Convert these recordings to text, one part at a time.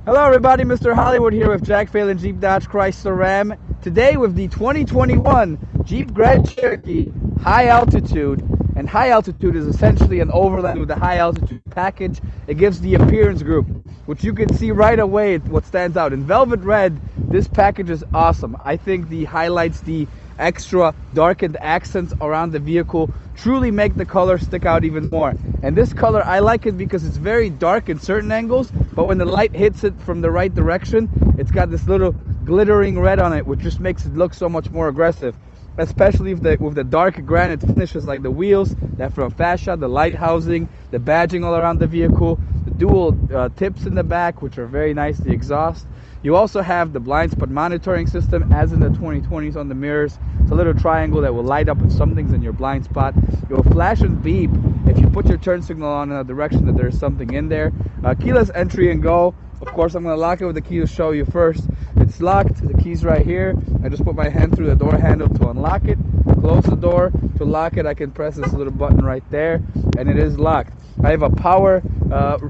Hello everybody, Mr. Hollywood here with Jack Phelan Jeep Dodge Chrysler Ram. Today with the 2021 Jeep Grand Cherokee High Altitude. And High Altitude is essentially an overland with a high altitude package. It gives the appearance group, which you can see right away what stands out. In velvet red, this package is awesome. I think the highlights, the extra darkened accents around the vehicle truly make the color stick out even more. And this color, I like it because it's very dark in certain angles, but when the light hits it from the right direction, it's got this little glittering red on it, which just makes it look so much more aggressive, especially with the dark granite finishes like the wheels, that from fascia, the light housing, the badging all around the vehicle, the dual tips in the back, which are very nice, the exhaust. You also have the blind spot monitoring system, as in the 2020s on the mirrors. It's a little triangle that will light up if something's in your blind spot. It will flash and beep if you put your turn signal on in a direction that there's something in there. Keyless entry and go. Of course, I'm going to lock it with the key to show you first. It's locked. The key's right here. I just put my hand through the door handle to unlock it. Close the door. To lock it, I can press this little button right there, and it is locked. I have a power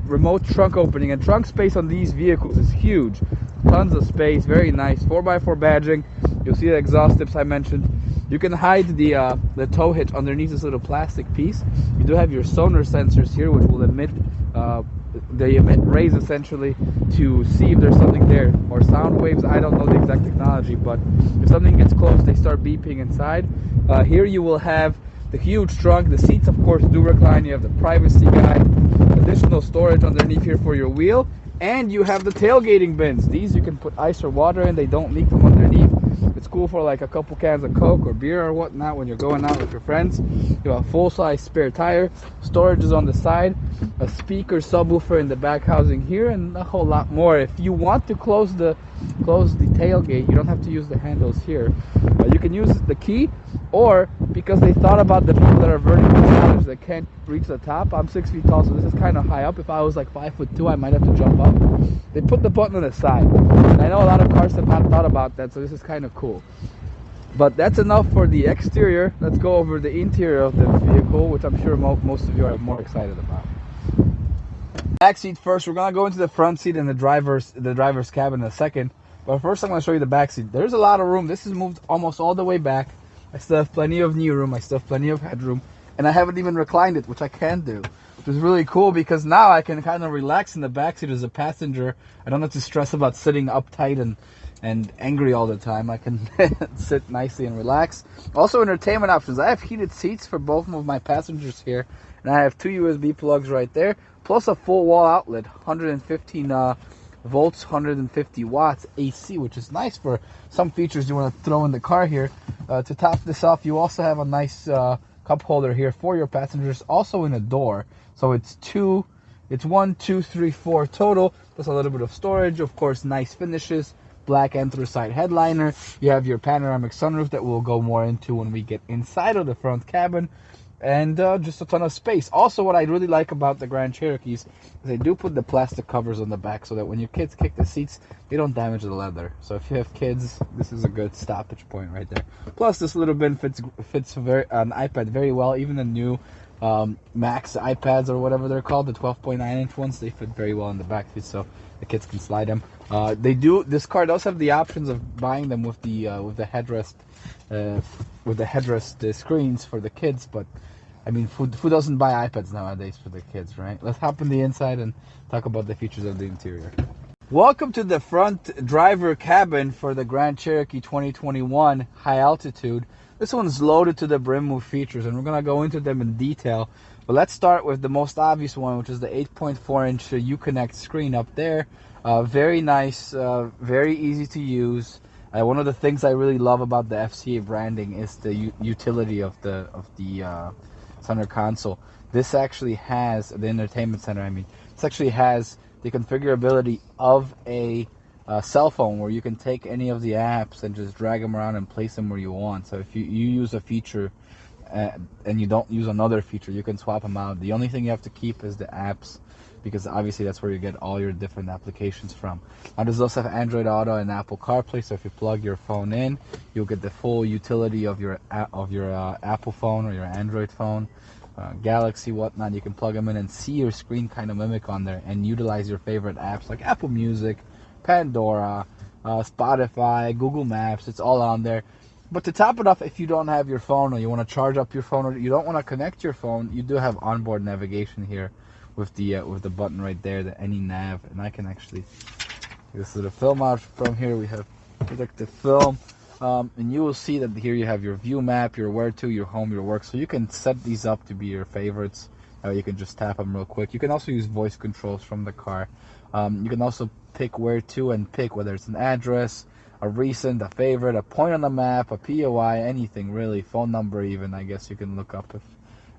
remote trunk opening, and trunk space on these vehicles is huge. Tons of space, very nice. 4x4 badging. You'll see the exhaust tips I mentioned. You can hide the tow hitch underneath this little plastic piece. You do have your sonar sensors here, which will emit rays essentially to see if there's something there, or sound waves. I don't know the exact technology, but if something gets close, they start beeping inside. Here you will have the huge trunk. The seats, of course, do recline. You have the privacy guide, additional storage underneath here for your wheel, and you have the tailgating bins. These you can put ice or water in. They don't leak from underneath. It's cool for like a couple cans of Coke or beer or whatnot when you're going out with your friends. You have a full-size spare tire. Storage is on the side. A speaker subwoofer in the back housing here, and a whole lot more. If you want to close the tailgate, you don't have to use the handles here. You can use the key, or because they thought about the people that are vertically challenged that can't reach the top. I'm 6 feet tall, so this is kind of high up. If I was like 5'2", I might have to jump up. They put the button on the side. And I know a lot of cars have not thought about that, so this is kind of cool. But that's enough for the exterior. Let's go over the interior of the vehicle, which I'm sure most of you are more excited about. Back seat first. We're gonna go into the front seat and the driver's cabin in a second. But first, I'm gonna show you the back seat. There's a lot of room. This is moved almost all the way back. I still have plenty of knee room. I still have plenty of headroom, and I haven't even reclined it, which I can do, which is really cool because now I can kind of relax in the back seat as a passenger. I don't have to stress about sitting uptight and angry all the time. I can sit nicely and relax. Also, entertainment options. I have heated seats for both of my passengers here, and I have 2 USB plugs right there, plus a full wall outlet, 115 volts, 150 watts AC, which is nice for some features you want to throw in the car here. To top this off, you also have a nice cup holder here for your passengers, also in a door. So it's 1, 2, 3, 4 total, plus a little bit of storage. Of course, nice finishes, black anthracite headliner. You have your panoramic sunroof that we'll go more into when we get inside of the front cabin, and just a ton of space. Also, what I really like about the Grand Cherokees is they do put the plastic covers on the back so that when your kids kick the seats, they don't damage the leather. So if you have kids, this is a good stoppage point right there. Plus, this little bin fits an iPad very well. Even the new Max iPads, or whatever they're called, the 12.9-inch ones, they fit very well in the back seat, so the kids can slide them. This car does have the options of buying them with the headrest, screens for the kids, but I mean, who doesn't buy iPads nowadays for the kids, right? Let's hop in the inside and talk about the features of the interior. Welcome to the front driver cabin for the Grand Cherokee 2021 High Altitude. This one's loaded to the brim with features, and we're going to go into them in detail. But let's start with the most obvious one, which is the 8.4-inch Uconnect screen up there. Very nice, very easy to use. One of the things I really love about the FCA branding is the utility of the center console. This actually has the entertainment center. This actually has the configurability of a cell phone, where you can take any of the apps and just drag them around and place them where you want. So if you use a feature and you don't use another feature, you can swap them out. The only thing you have to keep is the apps, because obviously that's where you get all your different applications from. Now, there's also Android Auto and Apple CarPlay, so if you plug your phone in, you'll get the full utility of your Apple phone or your Android phone. Galaxy, whatnot. You can plug them in and see your screen kind of mimic on there and utilize your favorite apps like Apple Music, Pandora, Spotify, Google Maps. It's all on there. But to top it off, if you don't have your phone or you want to charge up your phone or you don't want to connect your phone, you do have onboard navigation here with the button right there, the Any Nav. And I can actually, this is the film out from here. We have predictive film. And you will see that here you have your view map, your where to, your home, your work. So you can set these up to be your favorites. You can just tap them real quick. You can also use voice controls from the car. You can also pick where to and pick whether it's an address, a recent, a favorite, a point on the map, a POI, anything really, phone number even. I guess you can look up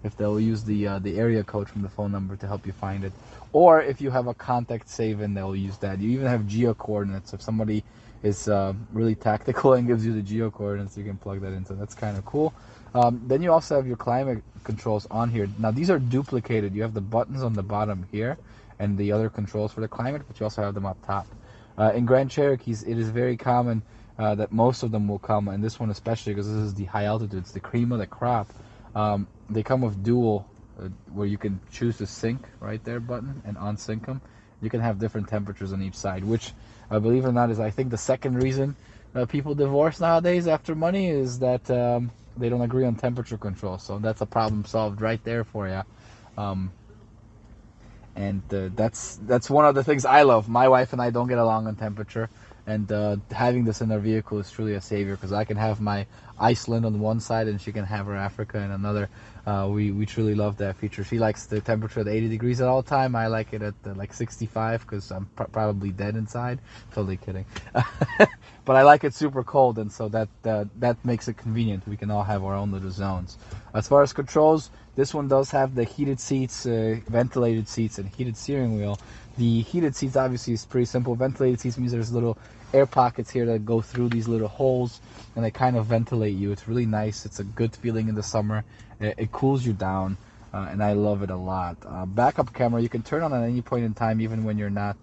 if they'll use the area code from the phone number to help you find it. Or if you have a contact save in, they'll use that. You even have geo coordinates. If somebody is really tactical and gives you the geo coordinates, you can plug that in, so that's kind of cool. Then you also have your climate controls on here. Now these are duplicated. You have the buttons on the bottom here and the other controls for the climate, but you also have them up top. In Grand Cherokees, it is very common that most of them will come, and this one especially because this is the high altitude, it's the cream of the crop. They come with dual, where you can choose to sync right there button and unsync them. You can have different temperatures on each side, which, believe it or not, is I think the second reason people divorce nowadays after money is that they don't agree on temperature control. So that's a problem solved right there for you. That's one of the things I love. My wife and I don't get along on temperature, and having this in our vehicle is truly a savior because I can have my Iceland on one side and she can have her Africa in another. We truly love that feature. She likes the temperature at 80 degrees at all time. I like it at like 65 because I'm probably dead inside. Totally kidding. But I like it super cold, and so that makes it convenient. We can all have our own little zones. As far as controls, this one does have the heated seats, ventilated seats, and heated steering wheel. The heated seats obviously is pretty simple. Ventilated seats means there's little air pockets here that go through these little holes, and they kind of ventilate you. It's really nice. It's a good feeling in the summer. It cools you down, and I love it a lot. Backup camera you can turn on at any point in time, even when you're not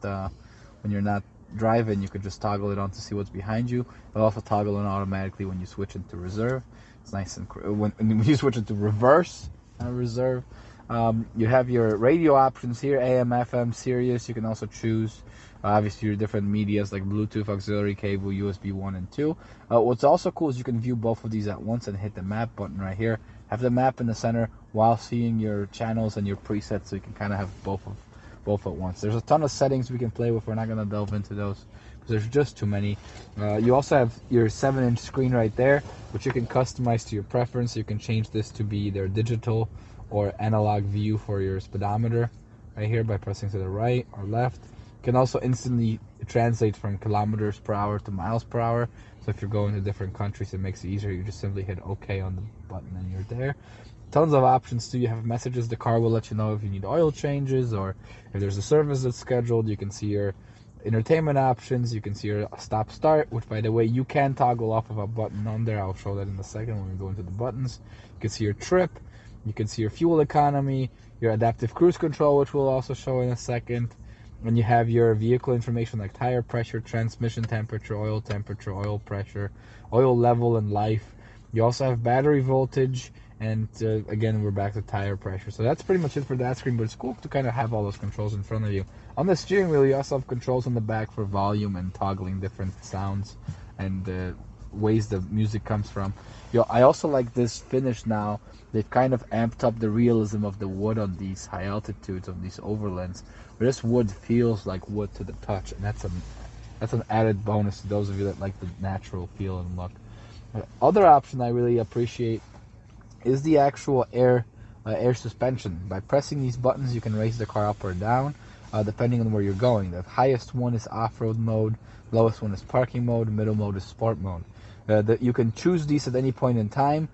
driving. You could just toggle it on to see what's behind you. It'll also toggle on automatically when you switch into reserve. It's nice, and when you switch into reverse reserve. You have your radio options here, AM, FM, Sirius. You can also choose obviously your different medias like Bluetooth, auxiliary cable, USB 1 and 2. What's also cool is you can view both of these at once and hit the map button right here. Have the map in the center while seeing your channels and your presets, so you can kind of have both at once. There's a ton of settings we can play with. We're not going to delve into those because there's just too many. You also have your 7-inch screen right there, which you can customize to your preference. You can change this to be either digital or analog view for your speedometer right here by pressing to the right or left. You can also instantly translate from kilometers per hour to miles per hour. So if you're going to different countries, it makes it easier. You just simply hit OK on the button and you're there. Tons of options too. You have messages. The car will let you know if you need oil changes or if there's a service that's scheduled. You can see your entertainment options. You can see your stop start, which by the way you can toggle off of a button on there. I'll show that in a second when we go into the buttons. You can see your trip. You can see your fuel economy, your adaptive cruise control, which we'll also show in a second. And you have your vehicle information like tire pressure, transmission temperature, oil pressure, oil level, and life. You also have battery voltage, and again, we're back to tire pressure. So that's pretty much it for that screen, but it's cool to kind of have all those controls in front of you. On the steering wheel, you also have controls on the back for volume and toggling different sounds and ways the music comes from. I also like this finish now. They've kind of amped up the realism of the wood on these high altitudes, on these overlands, where this wood feels like wood to the touch, and that's an added bonus to those of you that like the natural feel and look. Other option I really appreciate is the actual air suspension. By pressing these buttons, you can raise the car up or down, depending on where you're going. The highest one is off-road mode, lowest one is parking mode, middle mode is sport mode. You can choose these at any point in time.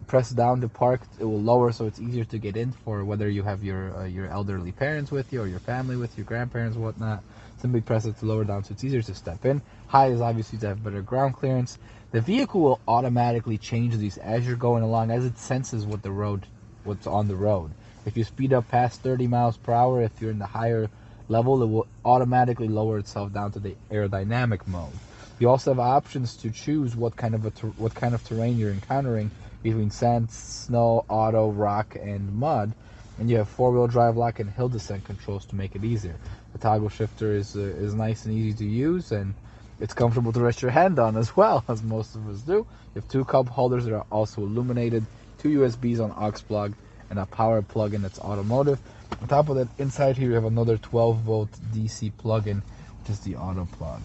Press down to park, it will lower, so it's easier to get in for whether you have your elderly parents with you or your family with you, grandparents, whatnot. Simply press it to lower down, so it's easier to step in. High is obviously to have better ground clearance. The vehicle will automatically change these as you're going along, as it senses what's on the road. If you speed up past 30 miles per hour, if you're in the higher level, it will automatically lower itself down to the aerodynamic mode. You also have options to choose what kind of terrain you're encountering between sand, snow, auto, rock, and mud. And you have four-wheel drive lock and hill descent controls to make it easier. The toggle shifter is nice and easy to use, and it's comfortable to rest your hand on as well, as most of us do. You have two cup holders that are also illuminated, two USBs on aux plug, and a power plug-in that's automotive. On top of that, inside here you have another 12-volt DC plug-in, which is the auto plug.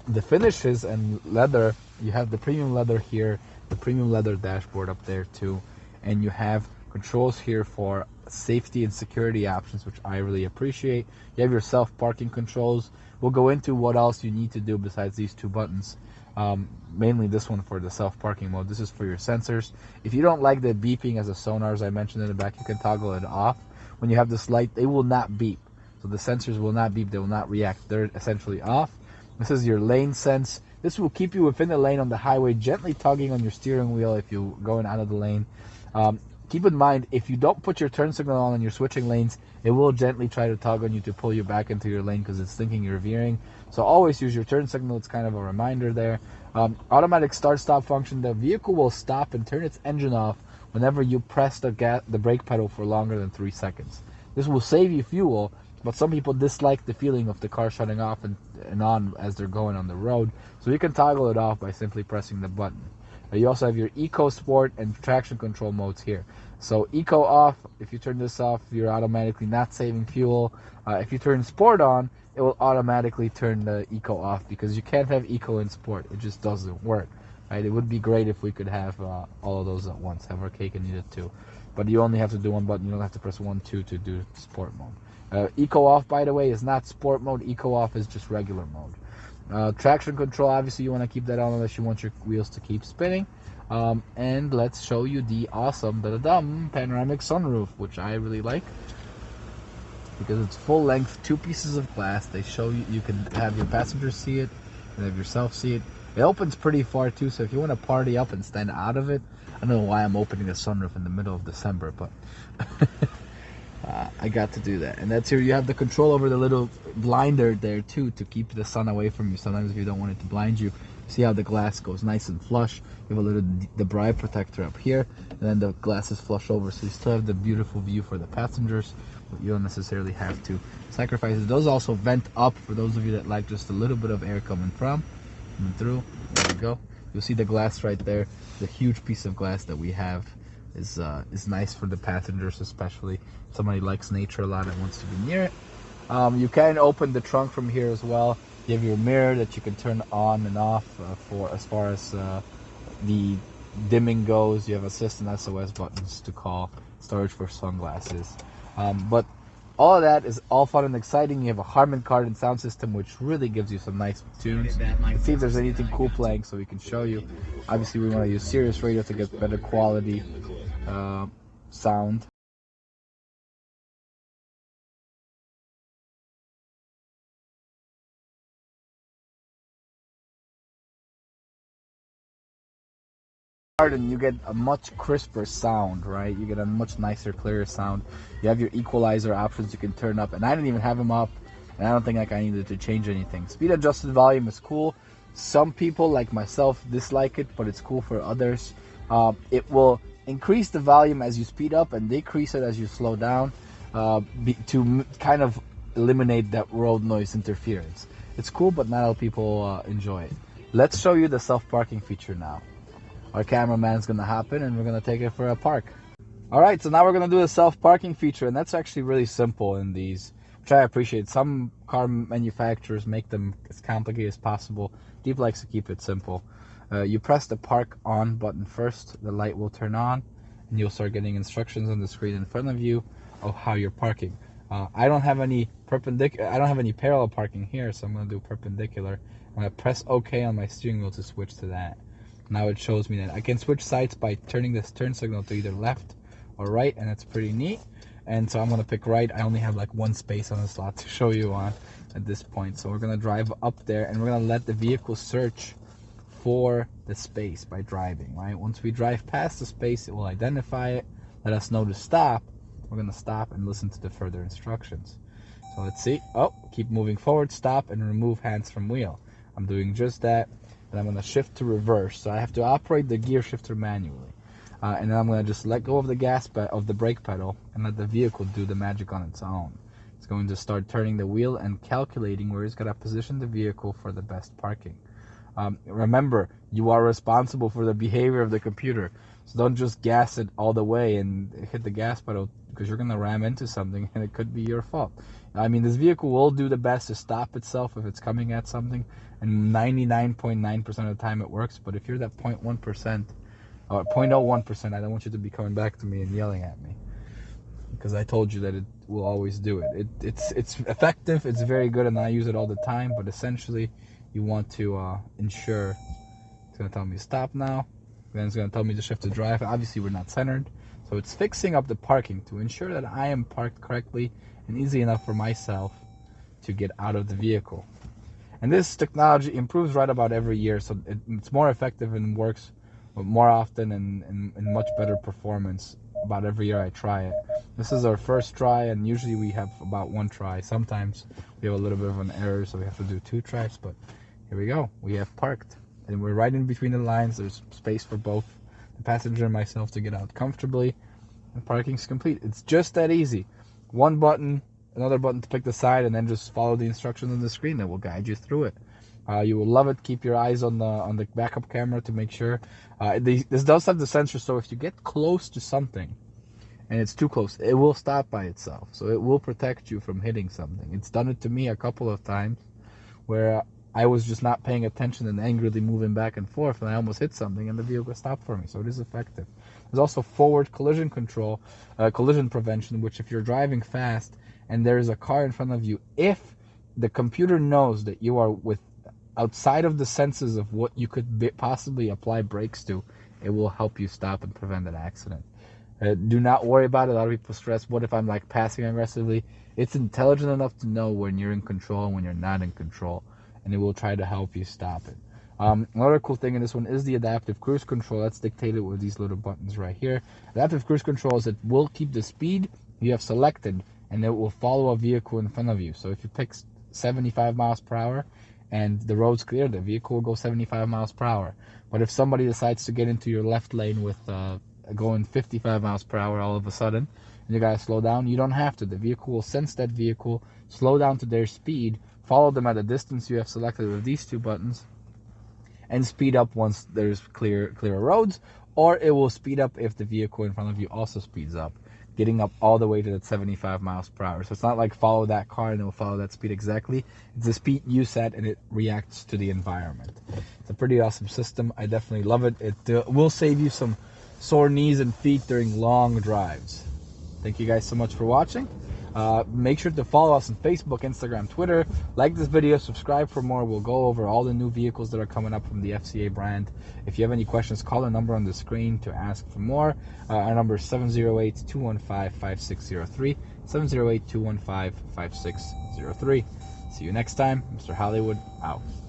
The finishes and leather, you have the premium leather here, the premium leather dashboard up there too, and you have controls here for safety and security options, which I really appreciate. You have your self-parking controls. We'll go into what else you need to do besides these two buttons. Mainly this one for the self-parking mode. This is for your sensors. If you don't like the beeping as a sonar, as I mentioned in the back, you can toggle it off. When you have this light, they will not beep. So the sensors will not beep, they will not react. They're essentially off. This is your lane sense. This will keep you within the lane on the highway, gently tugging on your steering wheel if you're going out of the lane. Keep in mind, if you don't put your turn signal on and you're switching lanes, it will gently try to tug on you to pull you back into your lane because it's thinking you're veering. So always use your turn signal. It's kind of a reminder there. Automatic start-stop function. The vehicle will stop and turn its engine off whenever you press the brake pedal for longer than 3 seconds. This will save you fuel, but some people dislike the feeling of the car shutting off and on as they're going on the road. So you can toggle it off by simply pressing the button. You also have your Eco Sport and traction control modes here. So Eco off, if you turn this off, you're automatically not saving fuel. If you turn Sport on, it will automatically turn the Eco off because you can't have Eco and Sport. It just doesn't work. Right? It would be great if we could have all of those at once, have our cake and eat it too. But you only have to do one button. You don't have to press 1, 2 to do Sport mode. Eco off, by the way, is not Sport mode. Eco off is just regular mode. Traction control, obviously you want to keep that on unless you want your wheels to keep spinning. And let's show you the awesome panoramic sunroof, which I really like because it's full length, 2 pieces of glass. They show you can have your passengers see it and have yourself see it. It opens pretty far too, so if you want to party up and stand out of it, I don't know why I'm opening the sunroof in the middle of December, but I got to do that. And that's here you have the control over the little blinder there too to keep the sun away from you. Sometimes if you don't want it to blind you, see how the glass goes nice and flush. You have a little debris protector up here, and then the glass is flush over, so you still have the beautiful view for the passengers, but you don't necessarily have to sacrifice it. Those also vent up for those of you that like just a little bit of air coming through. There we go. You'll see the glass right there. The huge piece of glass that we have is nice for the passengers, especially somebody likes nature a lot and wants to be near it. You can open the trunk from here as well. You have your mirror that you can turn on and off for as far as the dimming goes. You have assist and SOS buttons to call, storage for sunglasses. But all of that is all fun and exciting. You have a Harman Kardon sound system, which really gives you some nice tunes. Let's see if there's anything cool playing so we can show you. Obviously, we want to use Sirius radio to get better quality sound. And you get a much crisper sound, right? You get a much nicer, clearer sound. You have your equalizer options you can turn up, and I didn't even have them up, and I don't think like I needed to change anything. Speed adjusted volume is cool. Some people like myself dislike it, but it's cool for others. It will increase the volume as you speed up and decrease it as you slow down to kind of eliminate that road noise interference. It's cool, but not all people enjoy it. Let's show you the self-parking feature now. Our cameraman's gonna hop in and we're gonna take it for a park. All right, so now we're gonna do the self-parking feature, and that's actually really simple in these, which I appreciate. Some car manufacturers make them as complicated as possible. Jeep likes to keep it simple. You press the park on button first, the light will turn on, and you'll start getting instructions on the screen in front of you of how you're parking. I don't have any parallel parking here, so I'm gonna do perpendicular. I'm gonna press OK on my steering wheel to switch to that. Now it shows me that I can switch sides by turning this turn signal to either left or right, and it's pretty neat. And so I'm going to pick right. I only have like one space on the slot to show you on at this point. So we're going to drive up there, and we're going to let the vehicle search for the space by driving, right? Once we drive past the space, it will identify it, let us know to stop. We're going to stop and listen to the further instructions. So let's see. Oh, keep moving forward, stop, and remove hands from wheel. I'm doing just that. And I'm going to shift to reverse, so I have to operate the gear shifter manually. and then I'm going to just let go of the of the brake pedal and let the vehicle do the magic on its own. It's going to start turning the wheel and calculating where it's going to position the vehicle for the best parking. Remember, you are responsible for the behavior of the computer, so don't just gas it all the way and hit the gas pedal, because you're going to ram into something and it could be your fault. I mean, this vehicle will do the best to stop itself if it's coming at something, and 99.9% of the time it works. But if you're that 0.1% or 0.01%, I don't want you to be coming back to me and yelling at me, because I told you that it will always do it. It's effective, it's very good, and I use it all the time. But essentially, you want to ensure. It's going to tell me stop now, then it's going to tell me to shift to drive. Obviously, we're not centered, so it's fixing up the parking to ensure that I am parked correctly and easy enough for myself to get out of the vehicle. And this technology improves right about every year, so it's more effective and works more often and much better performance about every year I try it. This is our first try, and usually we have about one try. Sometimes we have a little bit of an error, so we have to do 2 tries, but here we go. We have parked, and we're right in between the lines. There's space for both the passenger and myself to get out comfortably, and parking's complete. It's just that easy. One button, another button to pick the side, and then just follow the instructions on the screen that will guide you through it. You will love it. Keep your eyes on the backup camera to make sure. This does have the sensor, so if you get close to something and it's too close, it will stop by itself. So it will protect you from hitting something. It's done it to me a couple of times where I was just not paying attention and angrily moving back and forth, and I almost hit something, and the vehicle stopped for me. So it is effective. There's also forward collision control, collision prevention, which if you're driving fast and there is a car in front of you, if the computer knows that you are outside of the senses of what you could possibly apply brakes to, it will help you stop and prevent an accident. Do not worry about it. A lot of people stress, what if I'm like passing aggressively? It's intelligent enough to know when you're in control and when you're not in control, and it will try to help you stop it. Another cool thing in this one is the adaptive cruise control. That's dictated with these little buttons right here. Adaptive cruise control is it will keep the speed you have selected, and it will follow a vehicle in front of you. So if you pick 75 miles per hour and the road's clear, the vehicle will go 75 miles per hour. But if somebody decides to get into your left lane with going 55 miles per hour all of a sudden, and you gotta slow down, you don't have to. The vehicle will sense that vehicle, slow down to their speed, follow them at a distance you have selected with these 2 buttons, and speed up once there's clearer roads, or it will speed up if the vehicle in front of you also speeds up, getting up all the way to that 75 miles per hour. So it's not like follow that car and it will follow that speed exactly. It's the speed you set, and it reacts to the environment. It's a pretty awesome system. I definitely love it. It will save you some sore knees and feet during long drives. Thank you guys so much for watching. Make sure to follow us on Facebook, Instagram, Twitter. Like this video, subscribe for more. We'll go over all the new vehicles that are coming up from the FCA brand. If you have any questions, call the number on the screen to ask for more. Our number is 708-215-5603, 708-215-5603. See you next time. Mr. Hollywood, out.